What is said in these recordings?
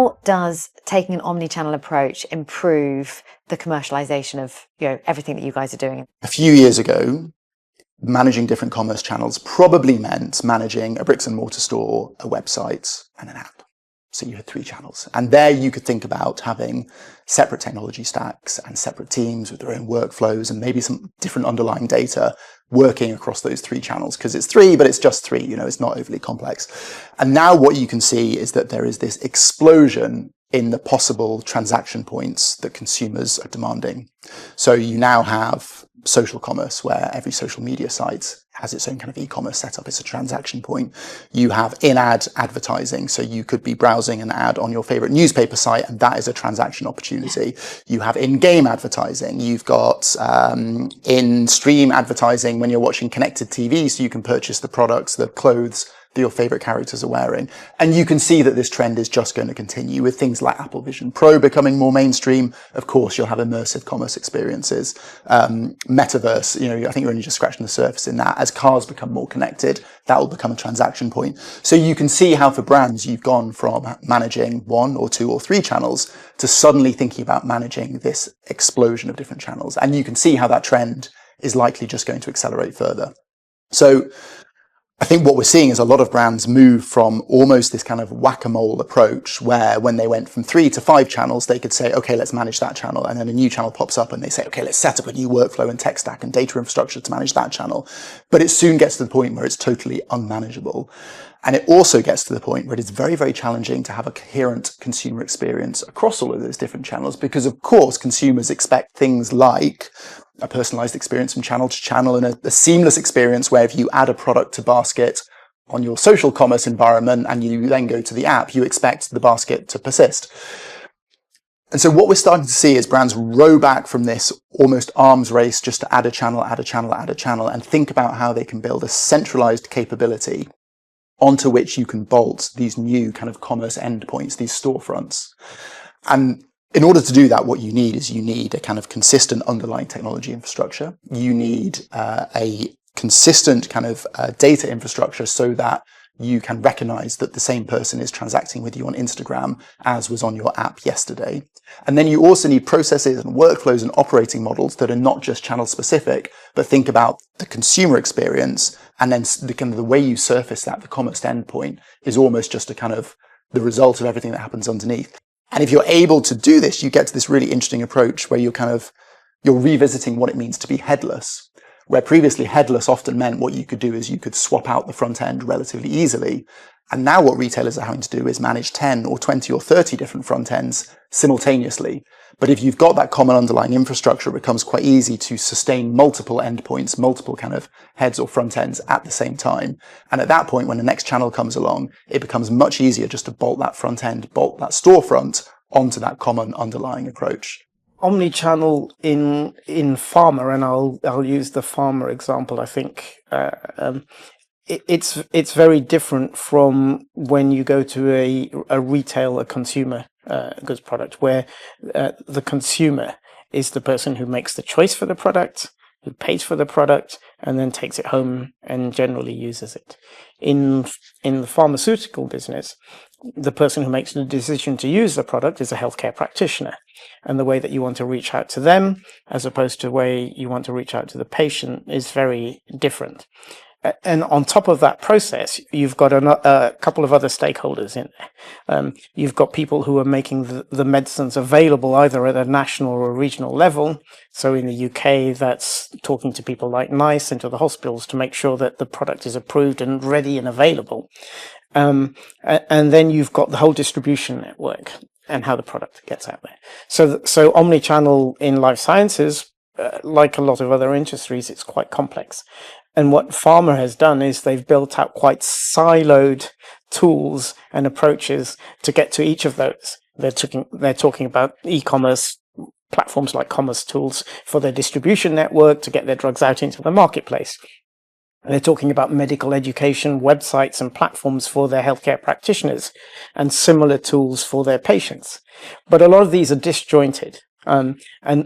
how does taking an omnichannel approach improve the commercialization of everything that you guys are doing? A few years ago, managing different commerce channels probably meant managing a bricks and mortar store, a website, and an app. So you had 3 channels. And there you could think about having separate technology stacks and separate teams with their own workflows and maybe some different underlying data working across those 3 channels, because it's 3, but it's just 3, it's not overly complex. And now what you can see is that there is this explosion in the possible transaction points that consumers are demanding. So you now have social commerce, where every social media site has its own kind of e-commerce setup. It's a transaction point. You have in-ad advertising. So you could be browsing an ad on your favorite newspaper site, and that is a transaction opportunity. You have in-game advertising. You've got in-stream advertising when you're watching connected TV, so you can purchase the products, the clothes that your favorite characters are wearing. And you can see that this trend is just going to continue with things like Apple Vision Pro becoming more mainstream. Of course, you'll have immersive commerce experiences. Metaverse, I think you're only just scratching the surface in that. As cars become more connected, that will become a transaction point. So you can see how for brands, you've gone from managing 1 or 2 or 3 channels to suddenly thinking about managing this explosion of different channels. And you can see how that trend is likely just going to accelerate further. So I think what we're seeing is a lot of brands move from almost this kind of whack-a-mole approach, where when they went from 3 to 5 channels, they could say, okay, let's manage that channel. And then a new channel pops up and they say, okay, let's set up a new workflow and tech stack and data infrastructure to manage that channel. But it soon gets to the point where it's totally unmanageable. And it also gets to the point where it is very, very challenging to have a coherent consumer experience across all of those different channels, because of course consumers expect things like a personalized experience from channel to channel and a seamless experience where if you add a product to basket on your social commerce environment and you then go to the app, you expect the basket to persist. And so what we're starting to see is brands row back from this almost arms race just to add a channel, add a channel, add a channel, and think about how they can build a centralized capability onto which you can bolt these new kind of commerce endpoints, these storefronts. And in order to do that, what you need is a kind of consistent underlying technology infrastructure. You need a consistent kind of data infrastructure so that you can recognize that the same person is transacting with you on Instagram as was on your app yesterday. And then you also need processes and workflows and operating models that are not just channel specific, but think about the consumer experience. And then the way you surface that, the commerce endpoint, is almost just a kind of the result of everything that happens underneath. And if you're able to do this, you get to this really interesting approach where you're revisiting what it means to be headless. Where previously headless often meant what you could do is you could swap out the front end relatively easily. And now what retailers are having to do is manage 10 or 20 or 30 different front ends simultaneously. But if you've got that common underlying infrastructure, it becomes quite easy to sustain multiple endpoints, multiple kind of heads or front ends at the same time. And at that point, when the next channel comes along, it becomes much easier just to bolt that front end, bolt that storefront onto that common underlying approach. Omnichannel in pharma, and I'll use the pharma example. I think it's very different from when you go to a retail, a consumer goods product, where the consumer is the person who makes the choice for the product, who pays for the product, and then takes it home and generally uses it. In the pharmaceutical business, the person who makes the decision to use the product is a healthcare practitioner. And the way that you want to reach out to them, as opposed to the way you want to reach out to the patient, is very different. And on top of that process, you've got a couple of other stakeholders in there. You've got people who are making the medicines available either at a national or a regional level. So in the UK, that's talking to people like NICE and to the hospitals to make sure that the product is approved and ready and available. And then you've got the whole distribution network and how the product gets out there. So omnichannel in life sciences, like a lot of other industries, it's quite complex. And what pharma has done is they've built out quite siloed tools and approaches to get to each of those. They're talking about e-commerce platforms like commerce tools for their distribution network to get their drugs out into the marketplace. They're talking about medical education websites and platforms for their healthcare practitioners and similar tools for their patients. But a lot of these are disjointed and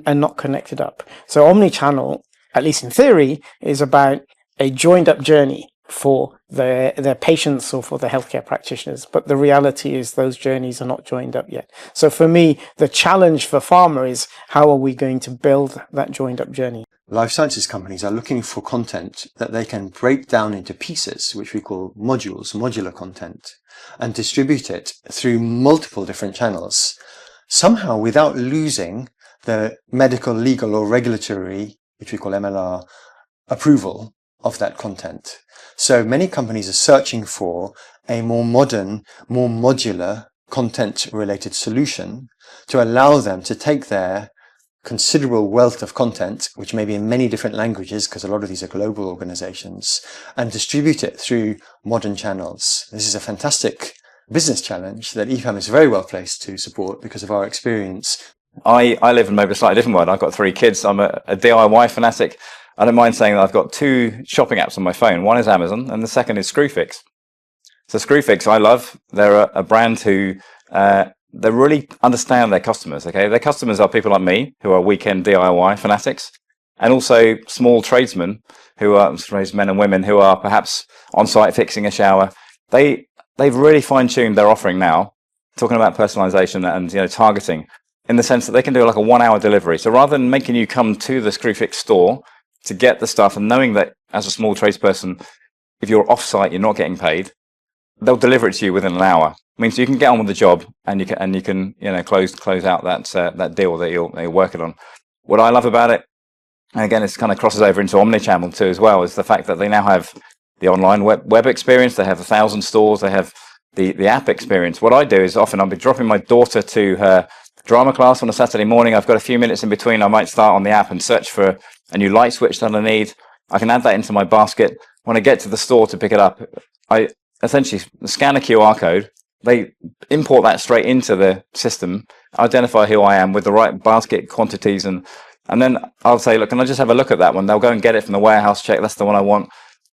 not connected up. So omnichannel, at least in theory, is about a joined up journey for their patients or for the healthcare practitioners. But the reality is those journeys are not joined up yet. So for me, the challenge for pharma is how are we going to build that joined up journey? Life sciences companies are looking for content that they can break down into pieces, which we call modules, modular content, and distribute it through multiple different channels, somehow without losing the medical, legal, or regulatory, which we call MLR, approval of that content. So many companies are searching for a more modern, more modular content-related solution to allow them to take their considerable wealth of content, which may be in many different languages, because a lot of these are global organizations, and distribute it through modern channels. This is a fantastic business challenge that EPAM is very well placed to support because of our experience. I live in maybe a slightly different world. I've got 3 kids. I'm a DIY fanatic. I don't mind saying that I've got 2 shopping apps on my phone. One is Amazon and the second is Screwfix. So Screwfix I love. They're a brand who they really understand their customers. Okay, their customers are people like me who are weekend DIY fanatics, and also small tradesmen who are men and women who are perhaps on site fixing a shower. They've really fine-tuned their offering now, talking about personalization and targeting, in the sense that they can do like a 1-hour delivery. So rather than making you come to the Screwfix store to get the stuff, and knowing that as a small tradesperson, if you're off-site, you're not getting paid, they'll deliver it to you within an hour. I mean, so you can get on with the job, and you can close out that deal that you're working on. What I love about it, and again, it kind of crosses over into Omnichannel too as well, is the fact that they now have the online web experience. They have 1,000 stores. They have the app experience. What I do is often I'll be dropping my daughter to her drama class on a Saturday morning. I've got a few minutes in between. I might start on the app and search for a new light switch that I need. I can add that into my basket. When I get to the store to pick it up, I essentially scan a QR code. They import that straight into the system, identify who I am with the right basket quantities, and then I'll say, look, can I just have a look at that one? They'll go and get it from the warehouse, check that's the one I want.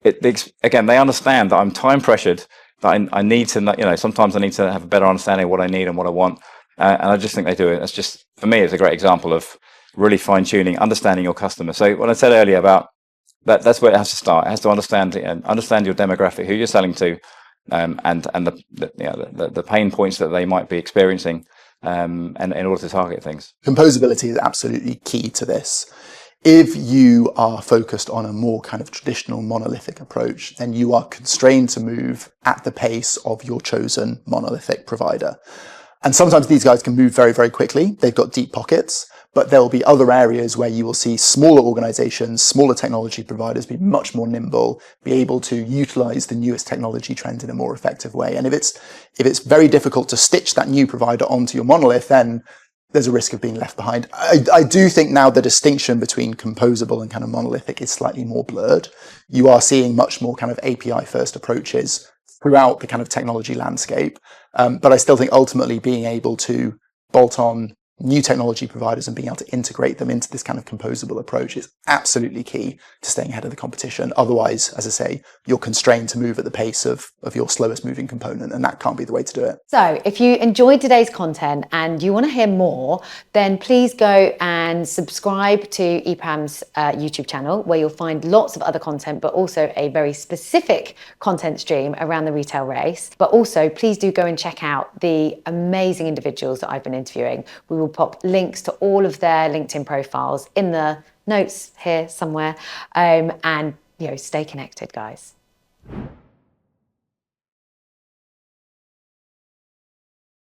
Again, they understand that I'm time pressured, that I need to, sometimes I need to have a better understanding of what I need and what I want. And I just think they do it. That's just, for me, it's a great example of really fine-tuning, understanding your customer. So what I said earlier about that's where it has to start. It has to understand your demographic, who you're selling to, and the pain points that they might be experiencing, and in order to target things. Composability is absolutely key to this. If you are focused on a more kind of traditional monolithic approach, then you are constrained to move at the pace of your chosen monolithic provider. And sometimes these guys can move very, very quickly. They've got deep pockets, but there will be other areas where you will see smaller organizations, smaller technology providers be much more nimble, be able to utilize the newest technology trend in a more effective way. And if it's very difficult to stitch that new provider onto your monolith, then there's a risk of being left behind. I do think now the distinction between composable and kind of monolithic is slightly more blurred. You are seeing much more kind of API first approaches throughout the kind of technology landscape. But I still think ultimately being able to bolt on new technology providers and being able to integrate them into this kind of composable approach is absolutely key to staying ahead of the competition. Otherwise, as I say, you're constrained to move at the pace of your slowest moving component, and that can't be the way to do it. So if you enjoyed today's content and you want to hear more, then please go and subscribe to EPAM's YouTube channel, where you'll find lots of other content, but also a very specific content stream around the retail race. But also, please do go and check out the amazing individuals that I've been interviewing. We will pop links to all of their LinkedIn profiles in the notes here somewhere, and stay connected, guys.